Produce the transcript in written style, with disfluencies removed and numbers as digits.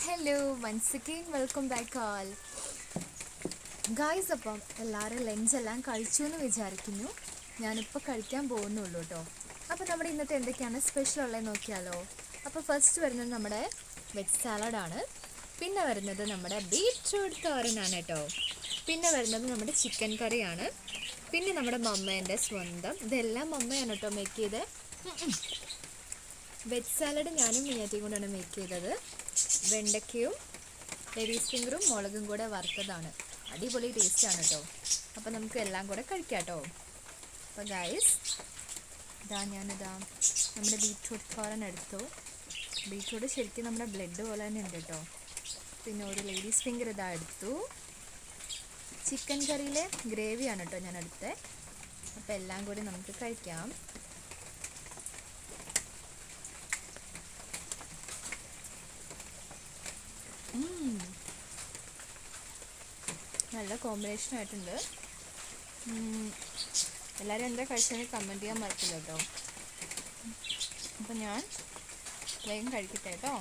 Hello once again welcome back all guys. അപ്പം എല്ലാവരും ലഞ്ചെല്ലാം കഴിച്ചു എന്ന് വിചാരിക്കുന്നു. ഞാനിപ്പോൾ കഴിക്കാൻ പോകുന്നുള്ളൂ കേട്ടോ. അപ്പോൾ നമ്മുടെ ഇന്നത്തെ എന്തൊക്കെയാണ് സ്പെഷ്യൽ ഉള്ളത് നോക്കിയാലോ. അപ്പോൾ ഫസ്റ്റ് വരുന്നത് നമ്മുടെ വെജ് സാലഡാണ്. പിന്നെ വരുന്നത് നമ്മുടെ ബീറ്റ്റൂട്ട് തോരനാണ് കേട്ടോ. പിന്നെ വരുന്നത് നമ്മുടെ ചിക്കൻ കറിയാണ്. പിന്നെ നമ്മുടെ മമ്മേൻ്റെ സ്വന്തം ഇതെല്ലാം മമ്മയാണ് കേട്ടോ മേക്ക് ചെയ്തത്. വെജ് സാലഡ് ഞാനും മിയാറ്റിയും കൊണ്ടാണ് മേക്ക് ചെയ്തത്. വെണ്ടയ്ക്കയും ലേഡീസ് ഫിംഗറും മുളകും കൂടെ വറുത്തതാണ്. അടിപൊളി ടേസ്റ്റാണ് കേട്ടോ. അപ്പോൾ നമുക്ക് എല്ലാം കൂടെ കഴിക്കാം കേട്ടോ. അപ്പോൾ ഗൈസ് ഞാനിതാ നമ്മുടെ ബീറ്റ്റൂട്ട് തോരൻ എടുത്തു. ബീറ്റ്റൂട്ട് ശരിക്കും നമ്മുടെ ബ്ലഡ് പോലെ തന്നെ ഉണ്ട് കേട്ടോ. പിന്നെ ഒരു ലേഡീസ് ഫിംഗർ ഇതാ എടുത്തു. ചിക്കൻ കറിയിലെ ഗ്രേവിയാണ് കേട്ടോ ഞാൻ എടുത്തത്. അപ്പോൾ എല്ലാം കൂടി നമുക്ക് കഴിക്കാം. നല്ല കോമ്പിനേഷൻ ആയിട്ടുണ്ട്. എല്ലാവരും എന്താ കഴിച്ചതെന്ന് കമൻറ്റ് ചെയ്യാൻ മറക്കില്ല കേട്ടോ. അപ്പം ഞാൻ വേഗം കഴിക്കട്ടെ കേട്ടോ.